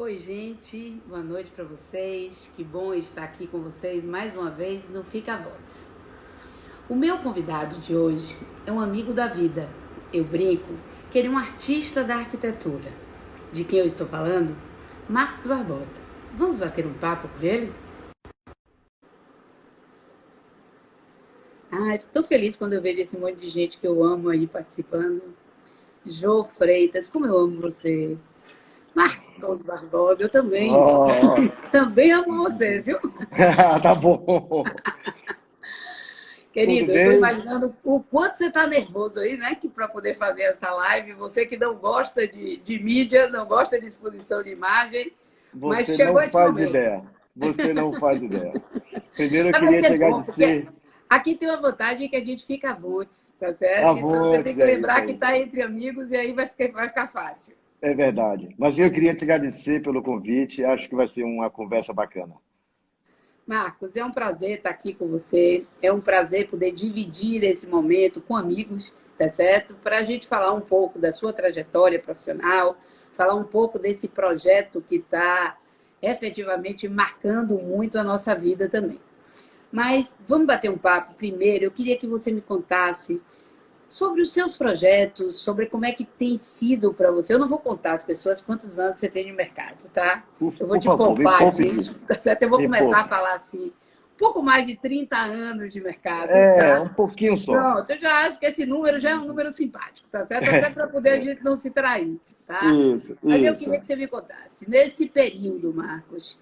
Oi, gente, boa noite para vocês. Que bom estar aqui com vocês mais uma vez no Fica Voz. O meu convidado de hoje é um amigo da vida. Eu brinco que ele é um artista da arquitetura. De quem eu estou falando? Marcos Barbosa. Vamos bater um papo com ele? Ai, fico tão feliz quando eu vejo esse monte de gente que eu amo aí participando. Jô Freitas, como eu amo você. Marcos Barbosa, eu também. Oh, Também amo você, viu? tá bom. Tudo Querido, eu estou bem? imaginando o quanto você está nervoso aí, né? Que para poder fazer essa live, você que não gosta de mídia, não gosta de exposição de imagem, mas Você chegou não esse faz momento. ideia. Você não faz ideia. Primeiro eu Mas vai queria te ser bom, porque agradecer. aqui tem uma vantagem que a gente fica avulso, tá certo? Então você tem Avontes, que é isso, lembrar é que isso. está entre amigos e aí vai ficar fácil. É verdade. Mas eu queria te agradecer pelo convite. Acho que vai ser uma conversa bacana. Marcos, é um prazer estar aqui com você. É um prazer poder dividir esse momento com amigos, tá certo? Para a gente falar um pouco da sua trajetória profissional, falar um pouco desse projeto que está efetivamente marcando muito a nossa vida também. Mas vamos bater um papo primeiro. Eu queria que você me contasse sobre os seus projetos, sobre como é que tem sido para você. Eu não vou contar às pessoas quantos anos você tem no mercado, tá? Eu vou Por te favor, me poupar poupe disso, disso. tá certo? Eu vou Me começar a poupe. falar assim, um pouco mais de 30 anos de mercado, É, tá? um pouquinho só. Pronto, eu já acho que esse número já é um número simpático, tá certo? Até para poder a gente não se trair, tá? Isso, Mas eu queria isso. que você me contasse, nesse período, Marcos,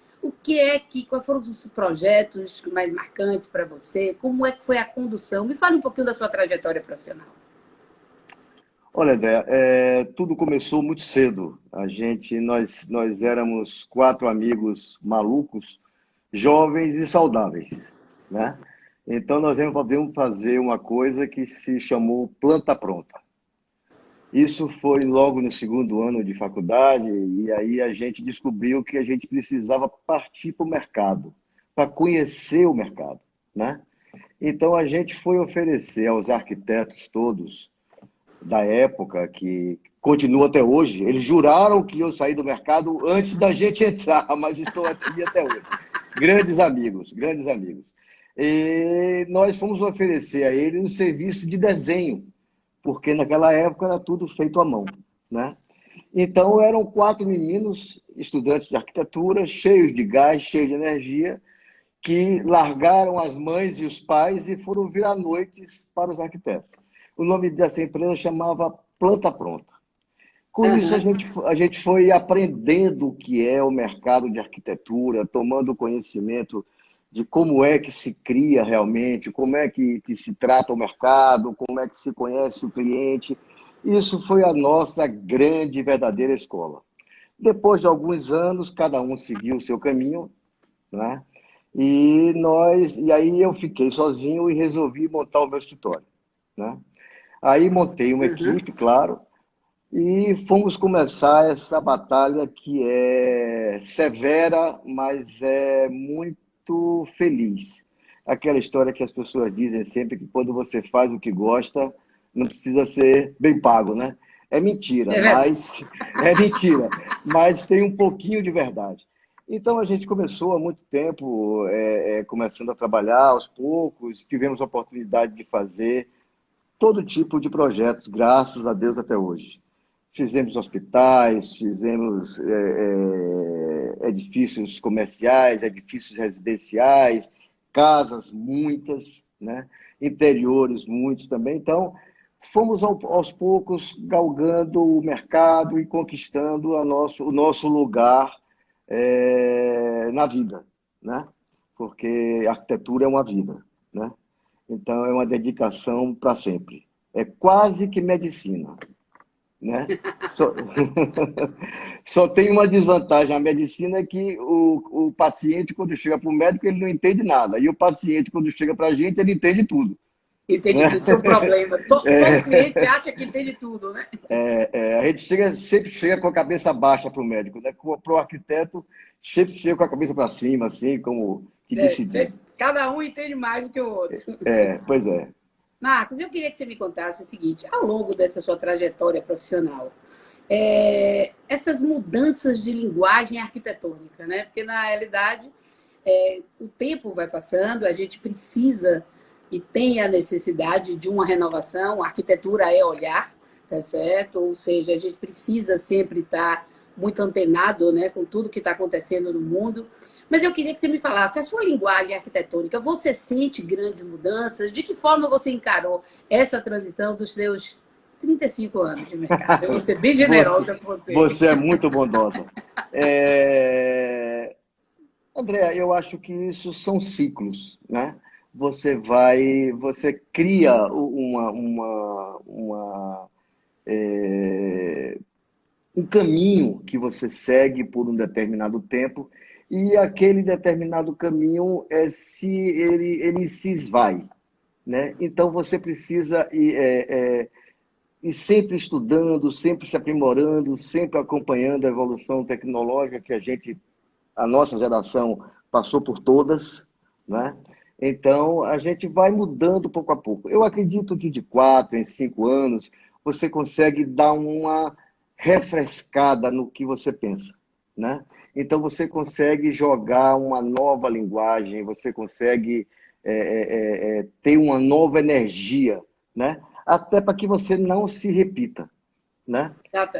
quais foram os projetos mais marcantes para você? Como é que foi a condução? Me fale um pouquinho da sua trajetória profissional. Olha, Dé, tudo começou muito cedo. Nós éramos quatro amigos malucos, jovens e saudáveis, né? Então nós íamos fazer uma coisa que se chamou Planta Pronta. Isso foi logo no segundo ano de faculdade, e aí a gente descobriu que a gente precisava partir para o mercado, para conhecer o mercado, né? Então a gente foi oferecer aos arquitetos todos da época, que continua até hoje. Eles juraram que eu saí do mercado antes da gente entrar, mas estou aqui até hoje. Grandes amigos, grandes amigos. E nós fomos oferecer a eles um serviço de desenho, porque naquela época era tudo feito à mão, né? Então eram quatro meninos, estudantes de arquitetura, cheios de gás, cheios de energia, que largaram as mães e os pais e foram virar noites para os arquitetos. O nome dessa empresa chamava Planta Pronta. Com isso, Aham. a gente foi aprendendo o que é o mercado de arquitetura, tomando conhecimento de como é que se cria realmente, como é que se trata o mercado, como é que se conhece o cliente. Isso foi a nossa grande e verdadeira escola. Depois de alguns anos, cada um seguiu o seu caminho, né? E aí eu fiquei sozinho e resolvi montar o meu escritório, né? Aí montei uma Aham. equipe, claro, e fomos começar essa batalha que é severa, mas é muito feliz. Aquela história que as pessoas dizem sempre que quando você faz o que gosta, não precisa ser bem pago, né? É mentira, É verdade. mas é mentira, mas tem um pouquinho de verdade. Então a gente começou há muito tempo, começando a trabalhar aos poucos, tivemos a oportunidade de fazer todo tipo de projetos, graças a Deus até hoje. Fizemos hospitais, fizemos edifícios comerciais, edifícios residenciais, casas muitas, né? Interiores muitos também. Então, fomos aos poucos galgando o mercado e conquistando o nosso lugar na vida, né? Porque a arquitetura é uma vida, né? Então, é uma dedicação para sempre. É quase que medicina, né? Só, só tem uma desvantagem. A medicina é que o paciente, quando chega para o médico, ele não entende nada. E o paciente, quando chega para a gente, ele entende tudo, Entende né? tudo, seu problema. Todo cliente acha que entende tudo, né? A gente sempre chega com a cabeça baixa para o médico, né? Para o arquiteto, sempre chega com a cabeça para cima, assim, como que decidiu. Cada um entende mais do que o outro. Pois é. Marcos, eu queria que você me contasse o seguinte: ao longo dessa sua trajetória profissional, essas mudanças de linguagem arquitetônica, né? Porque, na realidade, o tempo vai passando, a gente precisa e tem a necessidade de uma renovação, a arquitetura é olhar, tá certo? Ou seja, a gente precisa sempre estar muito antenado, né, com tudo que está acontecendo no mundo. Mas eu queria que você me falasse, a sua linguagem arquitetônica, você sente grandes mudanças? De que forma você encarou essa transição dos seus 35 anos de mercado? Eu vou ser bem Você, generosa com você. você é muito bondosa. André, eu acho que isso são ciclos, né? Você cria um caminho que você segue por um determinado tempo e aquele determinado caminho ele se esvai, né? Então você precisa ir sempre estudando, sempre se aprimorando, sempre acompanhando a evolução tecnológica que a nossa geração passou por todas, né? Então, a gente vai mudando pouco a pouco. Eu acredito que de 4 em 5 anos você consegue dar uma refrescada no que você pensa, né? Então, você consegue jogar uma nova linguagem, você consegue ter uma nova energia, né? Até para que você não se repita, né?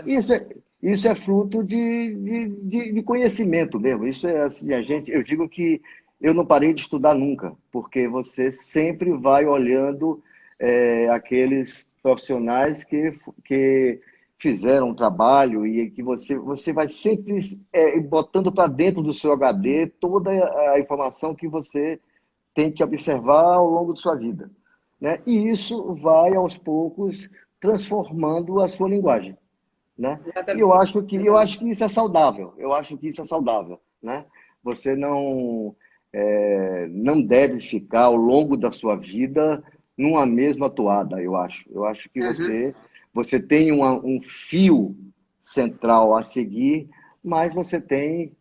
Isso Exatamente. é, isso é fruto de conhecimento mesmo. Isso é assim, eu digo que eu não parei de estudar nunca, porque você sempre vai olhando aqueles profissionais que fizeram um trabalho e que você vai sempre botando para dentro do seu HD toda a informação que você tem que observar ao longo de sua vida, né? E isso vai, aos poucos, transformando a sua linguagem, né? E Exatamente. eu acho que isso é saudável. Eu acho que isso é saudável, né? Você não deve ficar ao longo da sua vida numa mesma toada, eu acho. Eu acho que Uhum. você tem um fio central a seguir, mas você tem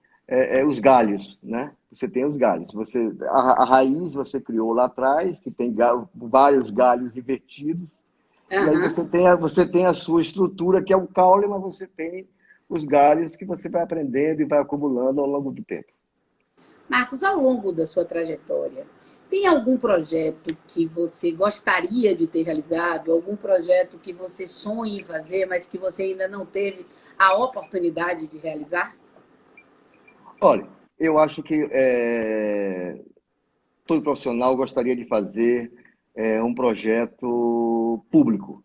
os galhos, né? Você tem os galhos. A raiz você criou lá atrás, que tem vários galhos invertidos, e aí Uhum. você tem a sua estrutura, que é o caule, mas você tem os galhos que você vai aprendendo e vai acumulando ao longo do tempo. Marcos, ao longo da sua trajetória, tem algum projeto que você gostaria de ter realizado? Algum projeto que você sonha em fazer, mas que você ainda não teve a oportunidade de realizar? Olha, eu acho que todo profissional gostaria de fazer um projeto público,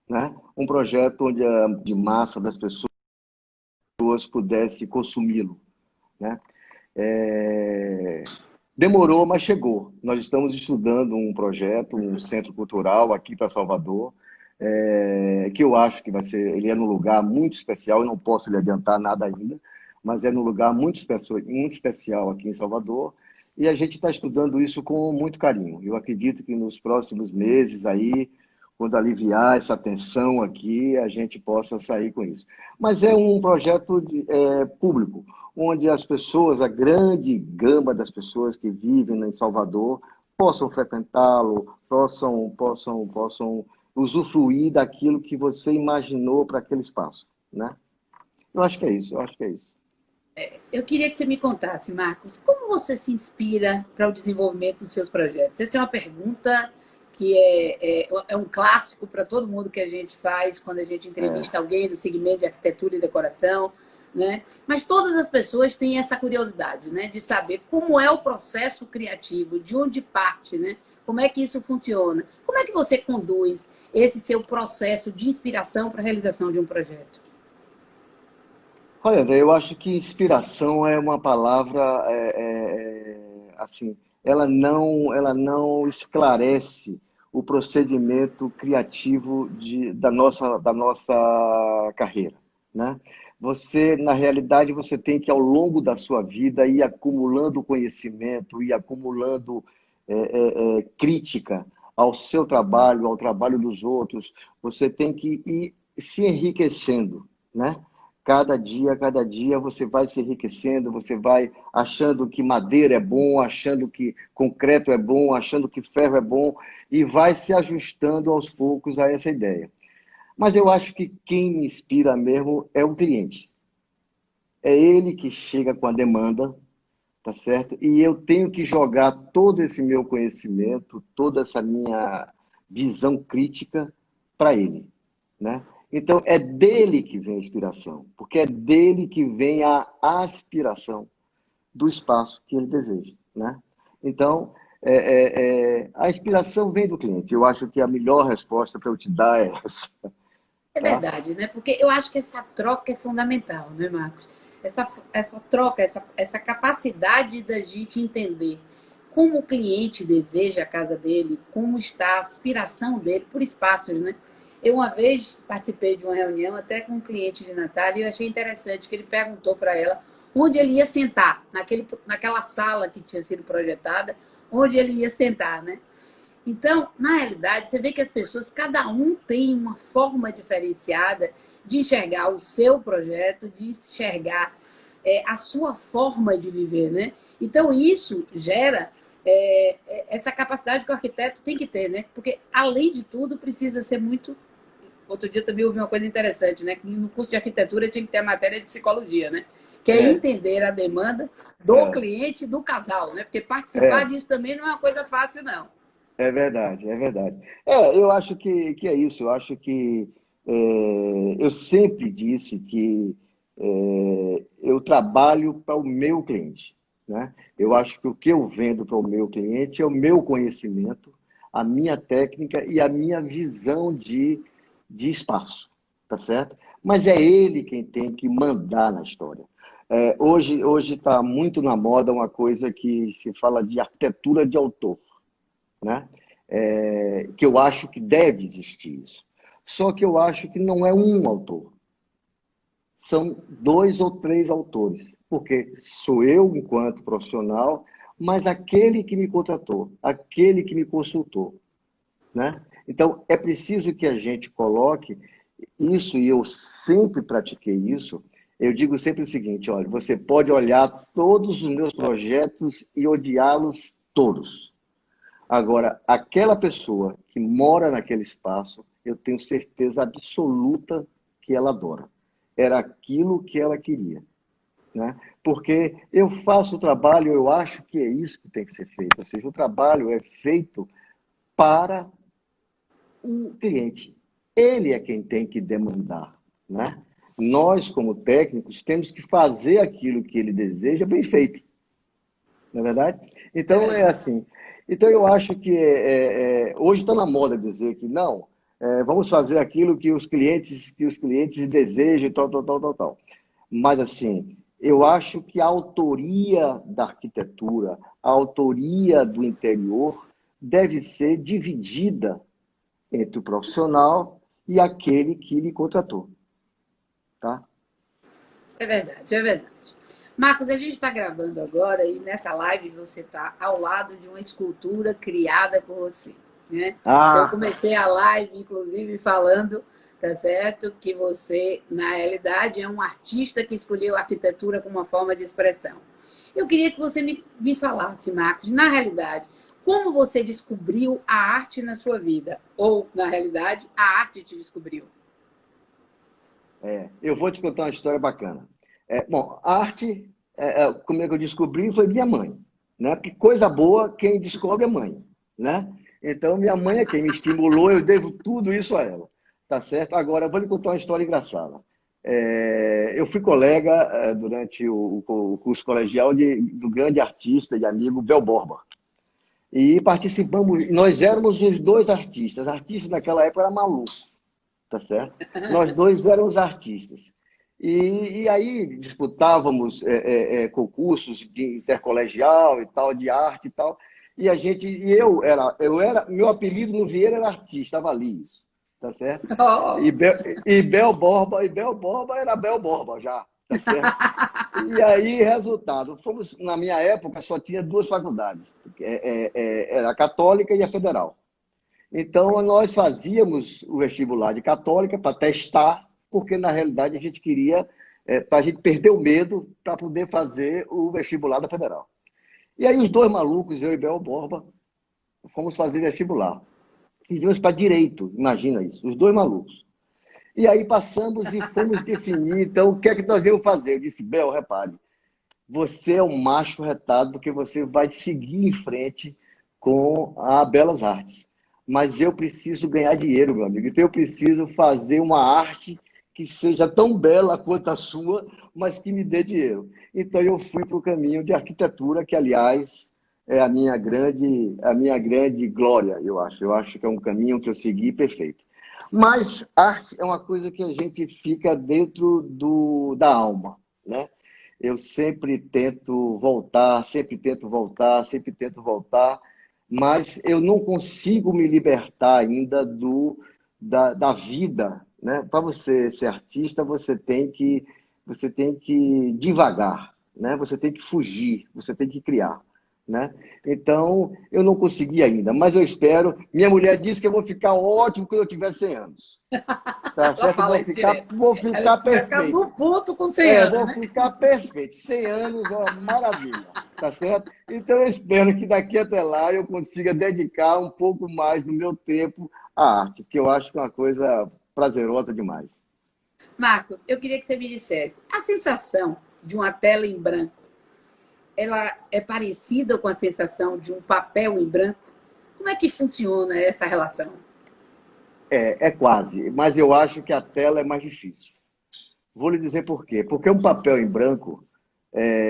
né? Um projeto onde a de massa das pessoas pudesse consumi-lo, né? É, Demorou, mas chegou. Nós estamos estudando um projeto, um centro cultural aqui para Salvador, que eu acho que vai ser. Ele é num lugar muito especial, eu não posso lhe adiantar nada ainda, mas é num lugar muito especial aqui em Salvador, e a gente está estudando isso com muito carinho. Eu acredito que nos próximos meses aí, quando aliviar essa tensão aqui, a gente possa sair com isso. Mas é um projeto público, onde as pessoas, a grande gama das pessoas que vivem em Salvador, possam frequentá-lo, possam usufruir daquilo que você imaginou para aquele espaço, né? Eu acho que é isso, eu acho que é isso. Eu queria que você me contasse, Marcos, como você se inspira para o desenvolvimento dos seus projetos? Essa é uma pergunta que é um clássico para todo mundo que a gente faz quando a gente entrevista alguém do segmento de arquitetura e decoração, né? Mas todas as pessoas têm essa curiosidade, né, de saber como é o processo criativo, de onde parte, né? Como é que isso funciona? Como é que você conduz esse seu processo de inspiração para a realização de um projeto? Olha, André, eu acho que inspiração é uma palavra, assim, ela não esclarece o procedimento criativo da nossa carreira, né? Na realidade, você tem que, ao longo da sua vida, ir acumulando conhecimento, ir acumulando crítica ao seu trabalho, ao trabalho dos outros. Você tem que ir se enriquecendo, né? Cada dia você vai se enriquecendo, você vai achando que madeira é bom, achando que concreto é bom, achando que ferro é bom, e vai se ajustando aos poucos a essa ideia. Mas eu acho que quem me inspira mesmo é o cliente. É ele que chega com a demanda, tá certo? E eu tenho que jogar todo esse meu conhecimento, toda essa minha visão crítica para ele, né? Então é dele que vem a inspiração, porque é dele que vem a aspiração do espaço que ele deseja, né? Então a inspiração vem do cliente. Eu acho que a melhor resposta para eu te dar é essa, É tá? verdade, né? Porque eu acho que essa troca é fundamental, né, Marcos? Essa troca, essa capacidade da gente entender como o cliente deseja a casa dele, como está a aspiração dele por espaços, né? Eu uma vez participei de uma reunião até com um cliente de Natália e eu achei interessante que ele perguntou para ela onde ele ia sentar, naquela sala que tinha sido projetada, onde ele ia sentar, né? Então, na realidade, você vê que as pessoas, cada um tem uma forma diferenciada de enxergar o seu projeto, de enxergar a sua forma de viver, né? Então, isso gera essa capacidade que o arquiteto tem que ter, né? Porque, além de tudo, precisa ser muito. Outro dia também ouvi uma coisa interessante, né? Que no curso de arquitetura tinha que ter a matéria de psicologia, né? Que é É, entender a demanda do é, cliente e do casal, né? Porque participar é. disso também não é uma coisa fácil, não. É verdade, é verdade. Eu acho que é isso. Eu acho que eu sempre disse que eu trabalho para o meu cliente, né? Eu acho que o que eu vendo para o meu cliente é o meu conhecimento, a minha técnica e a minha visão de espaço, tá certo? Mas é ele quem tem que mandar na história. Hoje está muito na moda uma coisa que se fala de arquitetura de autor, né? Que eu acho que deve existir isso. Só que eu acho que não é um autor, são dois ou três autores, porque sou eu enquanto profissional, mas aquele que me contratou, aquele que me consultou, né? Então é preciso que a gente coloque isso, e eu sempre pratiquei isso. Eu digo sempre o seguinte: olha, você pode olhar todos os meus projetos e odiá-los todos. Agora, aquela pessoa que mora naquele espaço, eu tenho certeza absoluta que ela adora. Era aquilo que ela queria, né? Porque eu faço o trabalho, eu acho que é isso que tem que ser feito. Ou seja, o trabalho é feito para o cliente. Ele é quem tem que demandar, né? Nós, como técnicos, temos que fazer aquilo que ele deseja bem feito, não é verdade? É Então, é verdade. assim. Então, eu acho que hoje está na moda dizer que não, vamos fazer aquilo que os clientes desejam, tal, tal, tal, tal, tal. Mas, assim, eu acho que a autoria da arquitetura, a autoria do interior, deve ser dividida entre o profissional e aquele que lhe contratou, tá? É verdade, é verdade. Marcos, a gente está gravando agora e nessa live você está ao lado de uma escultura criada por você, né? Então, eu Ah, comecei a live, inclusive, falando, tá certo, que você, na realidade, é um artista que escolheu a arquitetura como uma forma de expressão. Eu queria que você me falasse, Marcos, na realidade, como você descobriu a arte na sua vida? Ou, na realidade, a arte te descobriu? eu vou te contar uma história bacana. Bom, a arte, como é que eu descobri, foi minha mãe, né? Porque coisa boa, quem descobre é mãe, né? Então, minha mãe é quem me estimulou, eu devo tudo isso a ela, tá certo? Agora, eu vou lhe contar uma história engraçada. Eu fui colega, durante o curso colegial do grande artista e amigo Bel Borba. E participamos, nós éramos os dois artistas. Artista naquela época era maluco, tá certo? Nós dois éramos artistas. E aí disputávamos concursos de intercolegial e tal, de arte e tal. Meu apelido no Vieira era artista, Avaliz, tá certo? Oh, E Bel Borba era Bel Borba já, tá certo? E aí, resultado, na minha época só tinha duas faculdades, era a Católica e a Federal. Então, nós fazíamos o vestibular de católica para testar, porque na realidade a gente queria, para a gente perder o medo para poder fazer o vestibular da federal. E aí, os dois malucos, eu e Bel Borba, fomos fazer vestibular. Fizemos para direito, imagina isso, os dois malucos. E aí passamos e fomos definir, então, o que é que nós íamos fazer? Eu disse, Bel, repare, você é um macho retado porque você vai seguir em frente com a Belas Artes. Mas eu preciso ganhar dinheiro, meu amigo. Então eu preciso fazer uma arte que seja tão bela quanto a sua, mas que me dê dinheiro. Então eu fui para o caminho de arquitetura, que aliás é a minha grande glória, eu acho. Eu acho que é um caminho que eu segui perfeito. Mas arte é uma coisa que a gente fica dentro da alma, né? Eu sempre tento voltar, sempre tento voltar, sempre tento voltar, mas eu não consigo me libertar ainda da vida, né? Para você ser artista, você tem que devagar, né? Você tem que fugir, você tem que criar, né? Então, eu não consegui ainda, mas eu espero. Minha mulher disse que eu vou ficar ótimo quando eu tiver 100 anos. Tá Ela certo? fala isso direto. Vou Ela ficar vai ficar no perfeito. ponto com 100 anos, Vou né? ficar perfeito. 100 anos é uma maravilha, tá certo? Então eu espero que daqui até lá eu consiga dedicar um pouco mais do meu tempo à arte, que eu acho que é uma coisa prazerosa demais. Marcos, eu queria que você me dissesse, a sensação de uma tela em branco, ela é parecida com a sensação de um papel em branco? Como é que funciona essa relação? É quase, mas eu acho que a tela é mais difícil. Vou lhe dizer por quê. Porque um papel em branco,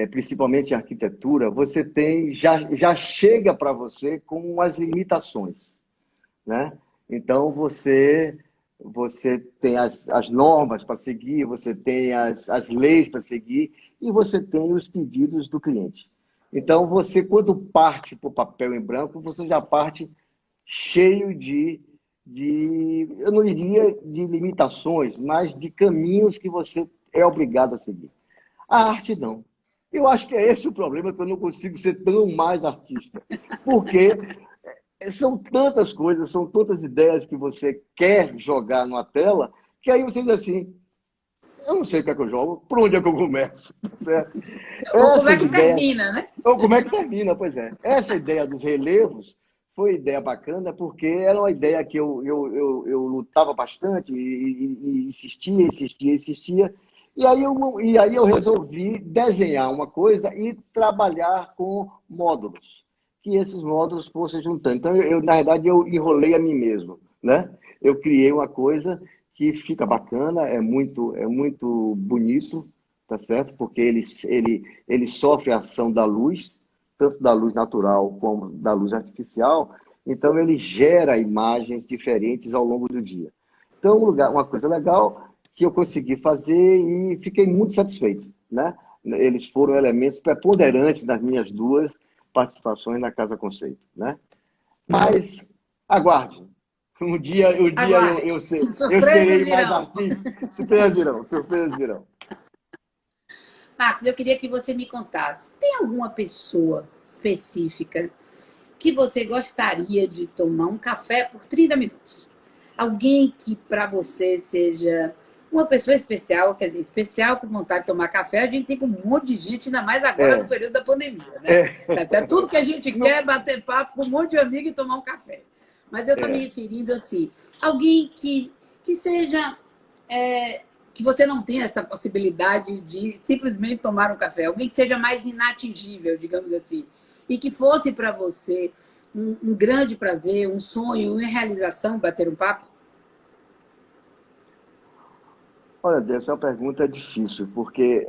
principalmente em arquitetura, você tem, já chega para você com as limitações, né? Então você tem as normas para seguir, você tem as leis para seguir e você tem os pedidos do cliente. Então você, quando parte para o papel em branco, você já parte cheio eu não diria de limitações, mas de caminhos que você é obrigado a seguir. A arte não. Eu acho que é esse o problema, que eu não consigo ser tão mais artista. Porque são tantas coisas, são tantas ideias que você quer jogar numa tela, que aí você diz assim, eu não sei o que é que eu jogo, por onde é que eu começo, certo? Ou como é Essas que ideias, termina, né? ou como é que termina, pois é. Essa ideia dos relevos foi ideia bacana, porque era uma ideia que eu lutava bastante e insistia, insistia, insistia, e aí eu resolvi desenhar uma coisa e trabalhar com módulos, que esses módulos fossem juntando. Então, na verdade, eu enrolei a mim mesmo, né? Eu criei uma coisa que fica bacana, é muito bonito, tá certo? Porque ele sofre a ação da luz, tanto da luz natural como da luz artificial, então ele gera imagens diferentes ao longo do dia. Então, uma coisa legal que eu consegui fazer e fiquei muito satisfeito, né? Eles foram elementos preponderantes nas minhas duas participações na Casa Conceito, né? Mas aguarde. Um dia Aguarde. eu Surpresas serei mais virão. artista. Surpresas virão, surpresas virão. Marcos, eu queria que você me contasse. Tem alguma pessoa específica que você gostaria de tomar um café por 30 minutos? Alguém que para você seja uma pessoa especial, quer dizer, especial por vontade de tomar café, a gente tem com um monte de gente, ainda mais agora no É, período da pandemia, né? é, Tá certo? Tudo que a gente não, quer é bater papo com um monte de amigo e tomar um café. Mas eu estou me é. referindo assim, alguém que seja que você não tenha essa possibilidade de simplesmente tomar um café, alguém que seja mais inatingível, digamos assim, e que fosse para você um grande prazer, um sonho, uma realização bater um papo? Olha, Deus, essa é uma pergunta difícil, porque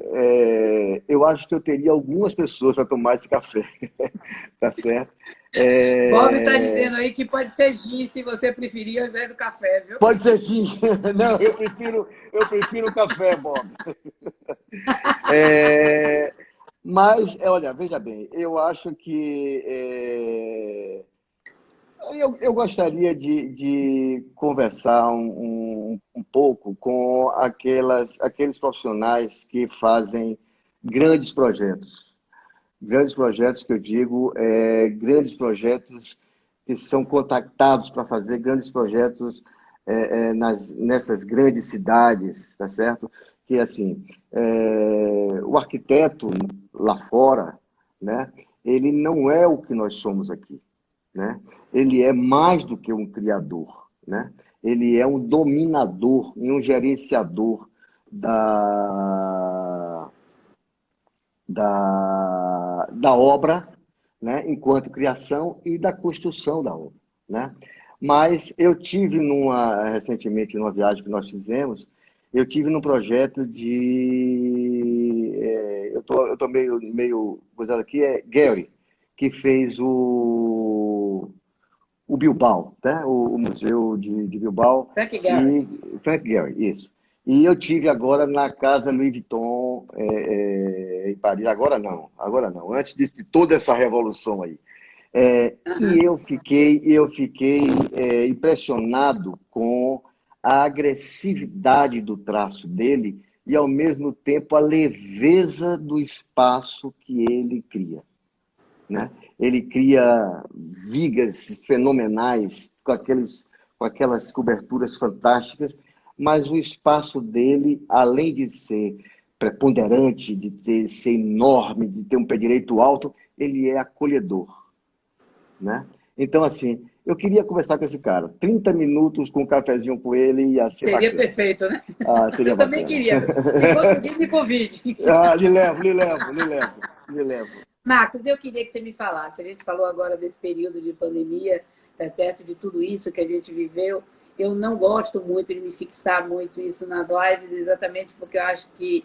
eu acho que eu teria algumas pessoas para tomar esse café, tá certo? Bob está É, dizendo aí que pode ser gin se você preferir ao invés do café, viu? pode ser gin. Não, eu prefiro café, Bob. É, mas, olha, veja bem, eu acho que eu gostaria de conversar um pouco com aqueles profissionais que fazem grandes projetos. Grandes projetos que eu digo, grandes projetos que são contactados para fazer grandes projetos nessas grandes cidades, tá certo? Que, assim, o arquiteto lá fora, né, ele não é o que nós somos aqui, né? Ele é mais do que um criador, né? ele é um dominador e um gerenciador da, da obra, né, enquanto criação e da construção da obra, né? Mas eu tive recentemente, numa viagem que nós fizemos, eu tive num projeto eu tô meio coisado aqui, é Gehry, que fez o Bilbao, né? O Museu de Bilbao, Frank Gehry. e Frank Gehry, isso. E eu tive agora na Casa Louis Vuitton, em Paris, agora não, antes de toda essa revolução aí. E Aham. eu fiquei impressionado com a agressividade do traço dele e, ao mesmo tempo, a leveza do espaço que ele cria, né? Ele cria vigas fenomenais com aquelas coberturas fantásticas, mas o espaço dele, além de ser preponderante, de ser enorme, de ter um pé direito alto, ele é acolhedor, né? Então, assim, eu queria conversar com esse cara. 30 minutos com um cafezinho com ele ia ser Seria bacana. perfeito, né? Ah, seria Eu também bacana. queria. Se conseguir, me convide. Ah, lhe levo. Marcos, eu queria que você me falasse. A gente falou agora desse período de pandemia, tá certo? De tudo isso que a gente viveu. Eu não gosto muito de me fixar muito isso nas lives, exatamente porque eu acho que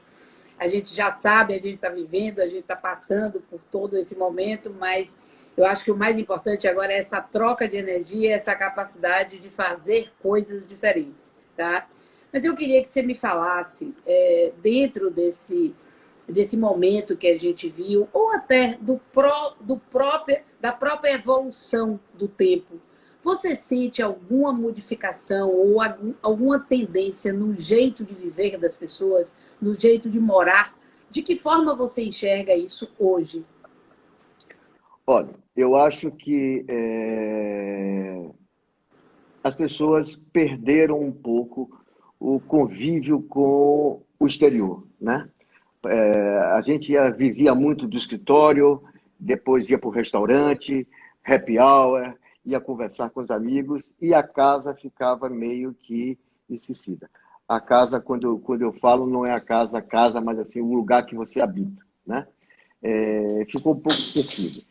a gente já sabe, a gente está vivendo, a gente está passando por todo esse momento, mas eu acho que o mais importante agora é essa troca de energia, essa capacidade de fazer coisas diferentes, tá? Mas eu queria que você me falasse, dentro desse momento que a gente viu, ou até da própria evolução do tempo, você sente alguma modificação ou alguma tendência no jeito de viver das pessoas, no jeito de morar? De que forma você enxerga isso hoje? Olha, eu acho que as pessoas perderam um pouco o convívio com o exterior, né? A gente vivia muito do escritório, depois ia para o restaurante, happy hour, ia conversar com os amigos e a casa ficava meio que esquecida. A casa, quando eu falo, não é a casa, mas assim, o lugar que você habita, né? Ficou um pouco esquecido.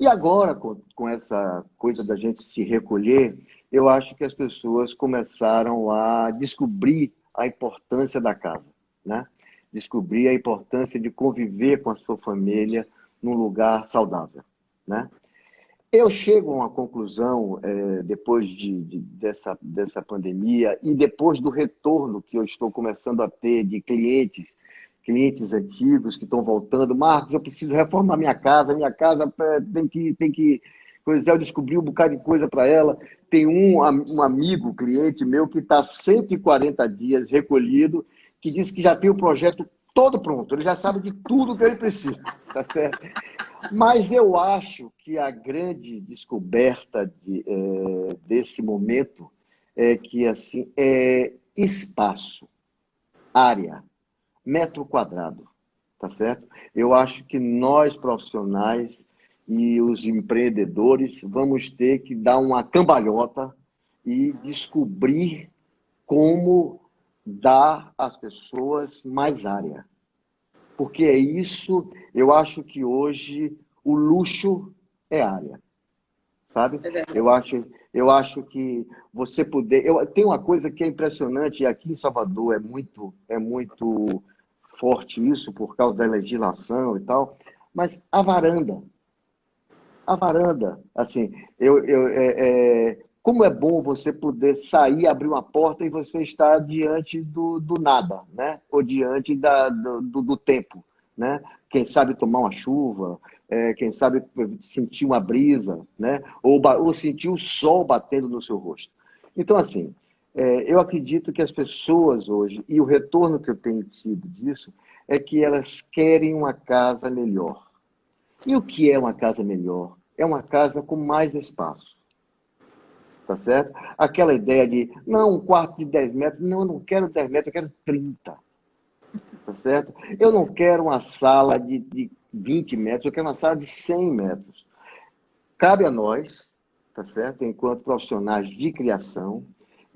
E agora, com essa coisa da gente se recolher, eu acho que as pessoas começaram a descobrir a importância da casa, né? Descobrir a importância de conviver com a sua família num lugar saudável, né? Eu chego a uma conclusão, depois dessa pandemia e depois do retorno que eu estou começando a ter de clientes antigos que estão voltando. Marcos, eu preciso reformar minha casa tem que coisa. Eu descobri um bocado de coisa para ela. Tem um amigo, cliente meu, que está 140 dias recolhido, que disse que já tem o projeto todo pronto, ele já sabe de tudo que ele precisa, tá certo? Mas eu acho que a grande descoberta desse momento é que assim é espaço, área, metro quadrado, tá certo? Eu acho que nós profissionais e os empreendedores vamos ter que dar uma cambalhota e descobrir como dar às pessoas mais área. Porque é isso, eu acho que hoje o luxo é área, sabe? É verdade. Eu acho que você poder. Tem uma coisa que é impressionante, e aqui em Salvador é muito forte isso, por causa da legislação e tal, mas a varanda, assim, como é bom você poder sair, abrir uma porta e você estar diante do nada, né? Ou diante do tempo, né? Quem sabe tomar uma chuva, quem sabe sentir uma brisa, né? Ou sentir o sol batendo no seu rosto. Então, assim, eu acredito que as pessoas hoje, e o retorno que eu tenho tido disso, é que elas querem uma casa melhor. E o que é uma casa melhor? É uma casa com mais espaço, tá certo? Aquela ideia de, não, um quarto de 10 metros, não, eu não quero 10 metros, eu quero 30, tá certo? Eu não quero uma sala de 20 metros, eu quero uma sala de 100 metros. Cabe a nós, tá certo? Enquanto profissionais de criação,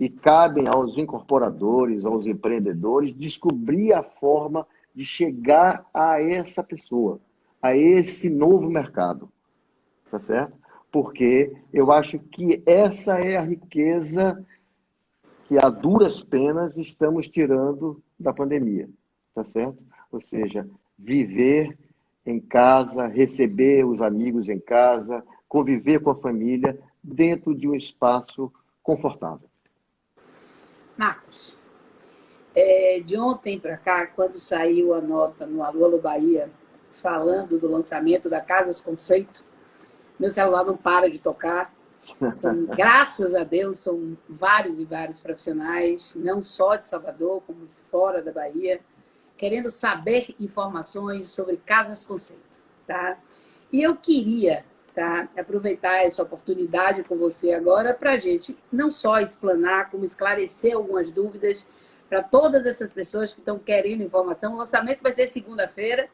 E cabem aos incorporadores, aos empreendedores, descobrir a forma de chegar a essa pessoa, a esse novo mercado, tá certo? Porque eu acho que essa é a riqueza que a duras penas estamos tirando da pandemia, tá certo? Ou seja, viver em casa, receber os amigos em casa, conviver com a família dentro de um espaço confortável. Marcos, de ontem para cá, quando saiu a nota no Alô Alô Bahia, falando do lançamento da Casas Conceito, meu celular não para de tocar. Graças a Deus, são vários e vários profissionais, não só de Salvador, como fora da Bahia, querendo saber informações sobre Casas Conceito, tá? E eu queria, tá, aproveitar essa oportunidade com você agora para a gente não só explanar, como esclarecer algumas dúvidas para todas essas pessoas que estão querendo informação. O lançamento vai ser segunda-feira.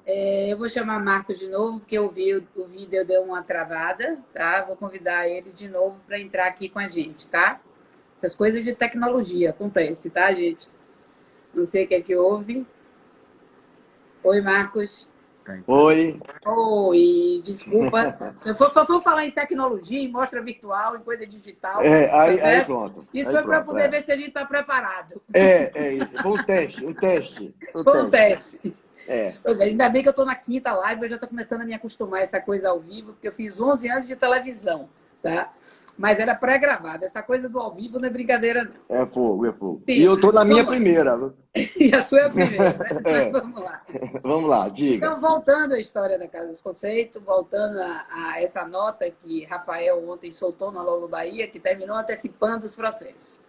Eu vou chamar Marcos de novo, porque eu vi o vídeo deu uma travada, tá? Vou convidar ele de novo para entrar aqui com a gente, tá? Essas coisas de tecnologia acontecem, tá, gente? Não sei o que é que houve. Oi, Marcos. Oi. Oi, desculpa. Se eu for falar em tecnologia, em mostra virtual, em coisa digital, aí pronto. Isso Aí foi para pronto, poder ver se a gente está preparado. É isso. Foi um teste. Foi um teste. É. Pois é, ainda bem que eu estou na quinta live, eu já estou começando a me acostumar a essa coisa ao vivo, porque eu fiz 11 anos de televisão, tá? Mas era pré-gravada. Essa coisa do ao vivo não é brincadeira, não. É fogo. Sim, E eu estou na minha vamos lá. primeira. E a sua é a primeira, né? Mas vamos lá. Vamos lá, diga. Então, voltando à história da Casa dos Conceitos, voltando a essa nota que Rafael ontem soltou na Logo Bahia, que terminou antecipando os processos.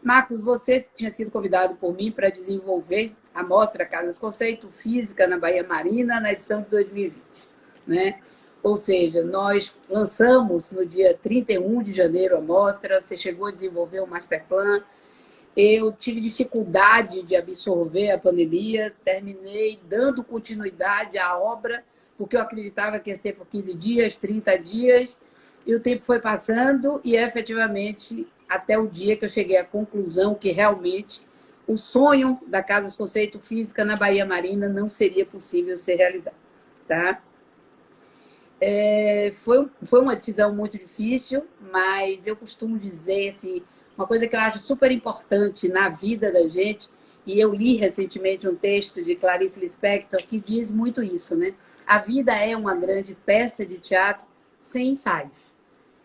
Marcos, você tinha sido convidado por mim para desenvolver a mostra Casas Conceito Física na Bahia Marina na edição de 2020, né? Ou seja, nós lançamos no dia 31 de janeiro a mostra, você chegou a desenvolver o masterplan, eu tive dificuldade de absorver a pandemia, terminei dando continuidade à obra, porque eu acreditava que ia ser por 15 dias, 30 dias, e o tempo foi passando e efetivamente até o dia que eu cheguei à conclusão que realmente o sonho da Casas Conceito Física na Bahia Marina não seria possível ser realizado, tá? Foi uma decisão muito difícil, mas eu costumo dizer assim, uma coisa que eu acho super importante na vida da gente, e eu li recentemente um texto de Clarice Lispector que diz muito isso, né? A vida é uma grande peça de teatro sem ensaios.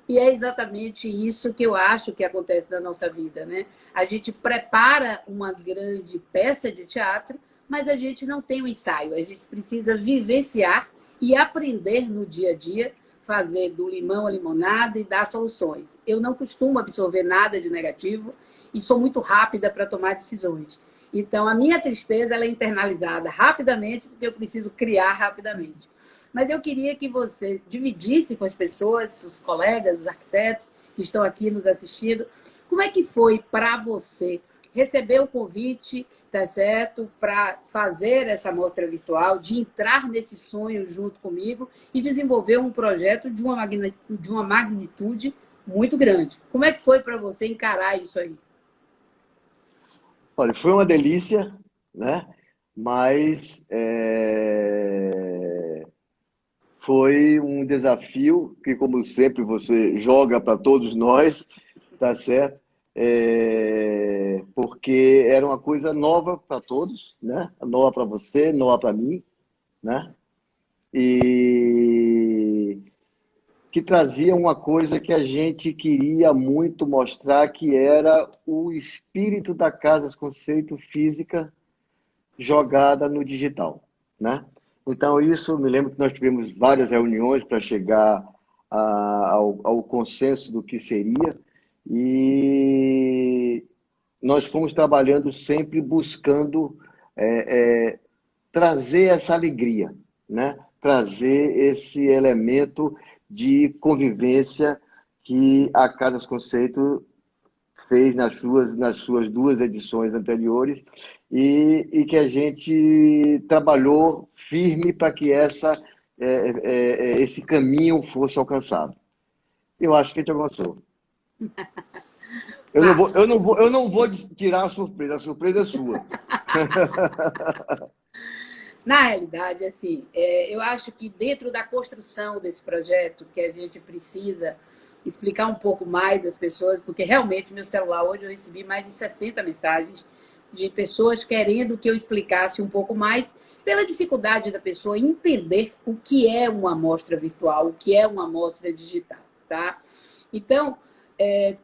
E é exatamente isso que eu acho que acontece na nossa vida, né? A gente prepara uma grande peça de teatro, mas a gente não tem um ensaio. A gente precisa vivenciar e aprender no dia a dia, fazer do limão a limonada e dar soluções. Eu não costumo absorver nada de negativo e sou muito rápida para tomar decisões. Então, a minha tristeza ela é internalizada rapidamente, porque eu preciso criar rapidamente. Mas eu queria que você dividisse com as pessoas, os colegas, os arquitetos que estão aqui nos assistindo, como é que foi para você receber o convite, tá certo, para fazer essa mostra virtual, de entrar nesse sonho junto comigo e desenvolver um projeto de uma magnitude muito grande. Como é que foi para você encarar isso aí? Olha, foi uma delícia, né? Mas foi um desafio que, como sempre, você joga para todos nós, tá certo? Porque era uma coisa nova para todos, né? Nova para você, nova para mim, né? E que trazia uma coisa que a gente queria muito mostrar, que era o espírito da Casas Conceito Física jogada no digital, né? Então, isso, me lembro que nós tivemos várias reuniões para chegar ao consenso do que seria, e nós fomos trabalhando sempre buscando trazer essa alegria, né? Trazer esse elemento de convivência que a Casas Conceito fez nas suas duas edições anteriores e que a gente trabalhou firme para que esse caminho fosse alcançado. Eu acho que a gente avançou. Marcos. Eu não vou tirar a surpresa é sua. Na realidade, assim, eu acho que dentro da construção desse projeto, que a gente precisa explicar um pouco mais às pessoas, porque realmente meu celular hoje eu recebi mais de 60 mensagens de pessoas querendo que eu explicasse um pouco mais, pela dificuldade da pessoa entender o que é uma amostra virtual, o que é uma amostra digital, tá? Então,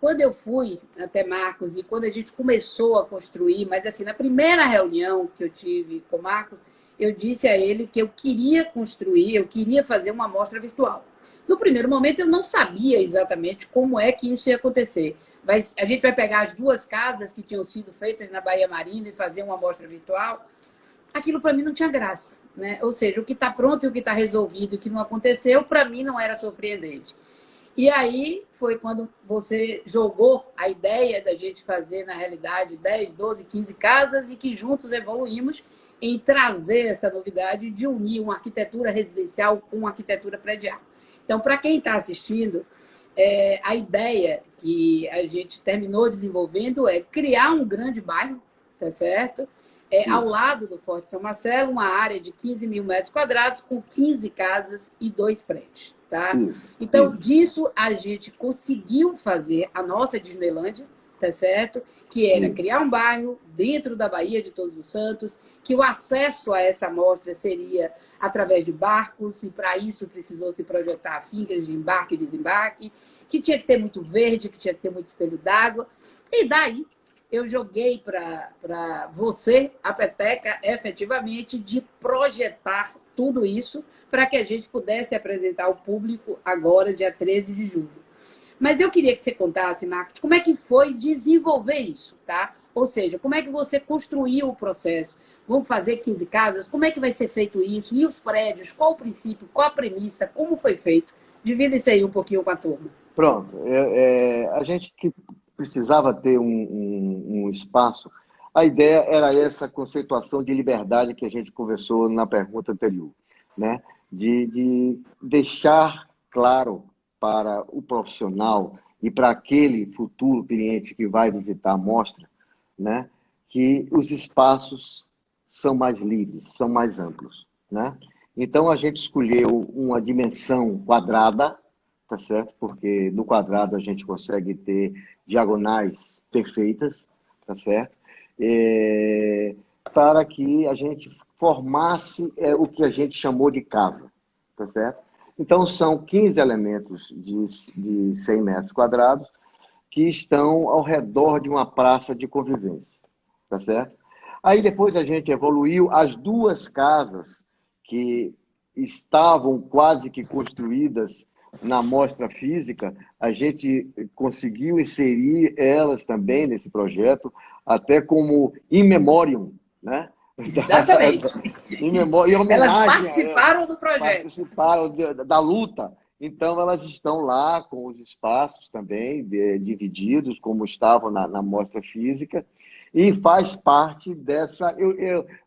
quando eu fui até Marcos e quando a gente começou a construir, mas assim, na primeira reunião que eu tive com Marcos, eu disse a ele que eu queria construir, eu queria fazer uma amostra virtual. No primeiro momento, eu não sabia exatamente como é que isso ia acontecer. A gente vai pegar as duas casas que tinham sido feitas na Baía Marina e fazer uma amostra virtual. Aquilo para mim não tinha graça, né? Ou seja, o que está pronto e o que está resolvido, o que não aconteceu, para mim não era surpreendente. E aí foi quando você jogou a ideia da gente fazer, na realidade, 10, 12, 15 casas e que juntos evoluímos em trazer essa novidade de unir uma arquitetura residencial com uma arquitetura predial. Então, para quem está assistindo, a ideia que a gente terminou desenvolvendo é criar um grande bairro, tá certo? Ao lado do Forte São Marcelo, uma área de 15 mil metros quadrados, com 15 casas e 2 prédios. Tá? Então, disso a gente conseguiu fazer a nossa Disneylândia, tá certo? Que era criar um bairro dentro da Baía de Todos os Santos, que o acesso a essa amostra seria através de barcos, e para isso precisou se projetar fincas de embarque e desembarque, que tinha que ter muito verde, que tinha que ter muito espelho d'água. E daí eu joguei para você a peteca, efetivamente, de projetar tudo isso para que a gente pudesse apresentar ao público agora, dia 13 de julho. Mas eu queria que você contasse, Marcos, como é que foi desenvolver isso, tá? Ou seja, como é que você construiu o processo? Vamos fazer 15 casas? Como é que vai ser feito isso? E os prédios? Qual o princípio? Qual a premissa? Como foi feito? Divida isso aí um pouquinho com a turma. Pronto. A gente que precisava ter um espaço, a ideia era essa conceituação de liberdade que a gente conversou na pergunta anterior, né? De deixar claro para o profissional e para aquele futuro cliente que vai visitar a mostra, né? Que os espaços são mais livres, são mais amplos, né? Então, a gente escolheu uma dimensão quadrada, tá certo? Porque no quadrado a gente consegue ter diagonais perfeitas, tá certo? Para que a gente formasse o que a gente chamou de casa, tá certo? Então, são 15 elementos de 100 metros quadrados que estão ao redor de uma praça de convivência, tá certo? Aí depois a gente evoluiu as duas casas que estavam quase que construídas na mostra física, a gente conseguiu inserir elas também nesse projeto, até como in memoriam, né? Exatamente. Em Elas homenagem a elas, participaram do projeto. participaram da luta. Então, elas estão lá com os espaços também divididos, como estavam na mostra física, e faz parte dessa.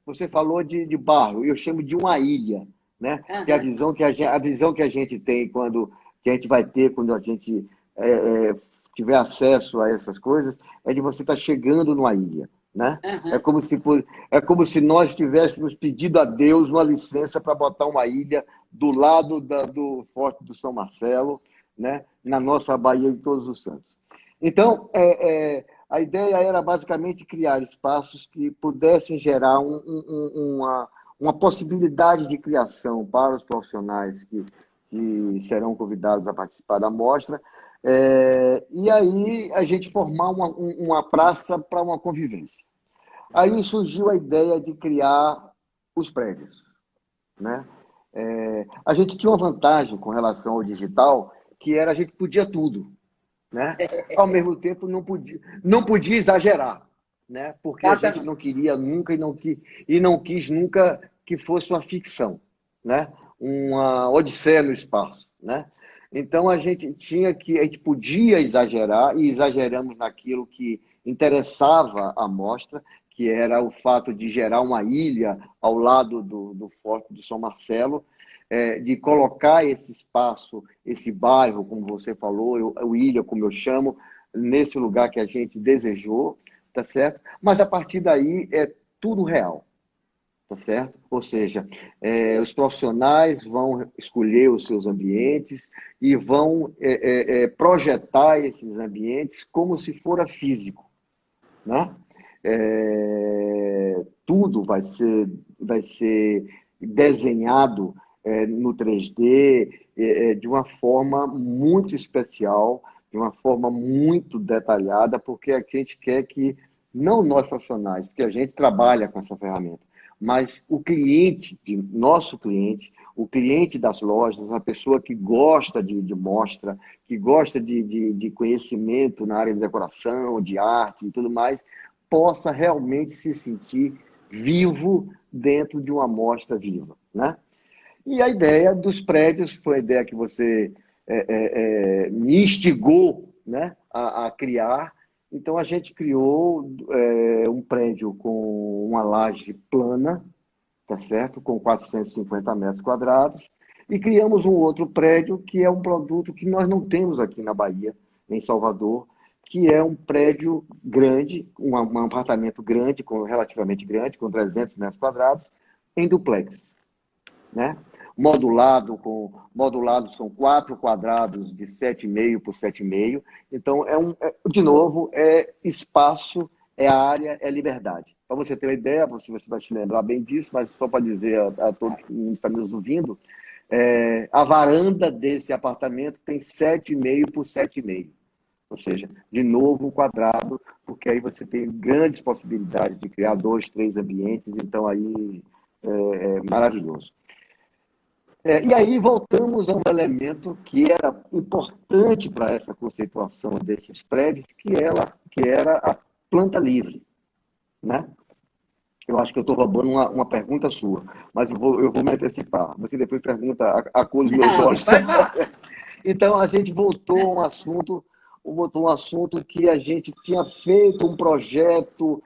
Você falou de bairro, eu chamo de uma ilha, né? Que é a visão que a gente tem que a gente vai ter quando a gente tiver acesso a essas coisas, é de você estar chegando numa ilha, né? É como se nós tivéssemos pedido a Deus uma licença para botar uma ilha do lado do Forte do São Marcelo, né? Na nossa Baía de Todos os Santos. Então, a ideia era basicamente criar espaços que pudessem gerar uma possibilidade de criação para os profissionais que serão convidados a participar da mostra, e aí a gente formar uma praça para uma convivência. Aí surgiu a ideia de criar os prédios, né? A gente tinha uma vantagem com relação ao digital, que era a gente podia tudo, né? Ao mesmo tempo não podia exagerar, né? Porque a gente não queria nunca e não quis nunca que fosse uma ficção, né? Uma odisseia no espaço, né? Então a gente podia exagerar e exageramos naquilo que interessava a mostra, que era o fato de gerar uma ilha ao lado do Forte do São Marcelo, de colocar esse espaço, esse bairro, como você falou, o ilha, como eu chamo, nesse lugar que a gente desejou, tá certo? Mas a partir daí é tudo real. Tá certo? Ou seja, os profissionais vão escolher os seus ambientes e vão projetar esses ambientes como se fora físico, né? Tudo vai ser desenhado no 3D de uma forma muito especial, de uma forma muito detalhada, porque a gente quer que, não nós profissionais, porque a gente trabalha com essa ferramenta, mas o cliente, nosso cliente, o cliente das lojas, a pessoa que gosta de mostra, que gosta de conhecimento na área de decoração, de arte e tudo mais, possa realmente se sentir vivo dentro de uma mostra viva, né? E a ideia dos prédios foi a ideia que você me instigou, né, a criar. Então, a gente criou um prédio com uma laje plana, tá certo? Com 450 metros quadrados. E criamos um outro prédio que é um produto que nós não temos aqui na Bahia, em Salvador, que é um prédio grande, um apartamento grande, relativamente grande, com 300 metros quadrados, em duplex, né? Modulados são 4 quadrados de 7,5 por 7,5. Então, de novo, é espaço, é área, é liberdade. Para você ter uma ideia, você vai se lembrar bem disso, mas só para dizer a todos que estão nos ouvindo, a varanda desse apartamento tem 7,5 por 7,5. Ou seja, de novo, um quadrado, porque aí você tem grandes possibilidades de criar 2, 3 ambientes, então aí é maravilhoso. E aí voltamos a um elemento que era importante para essa conceituação desses prédios, que era a planta livre, né? Eu acho que eu estou roubando uma pergunta sua, mas eu vou me antecipar. Você depois pergunta a cor dos meus Não, olhos. vai falar. Então, a gente voltou a um assunto que a gente tinha feito um projeto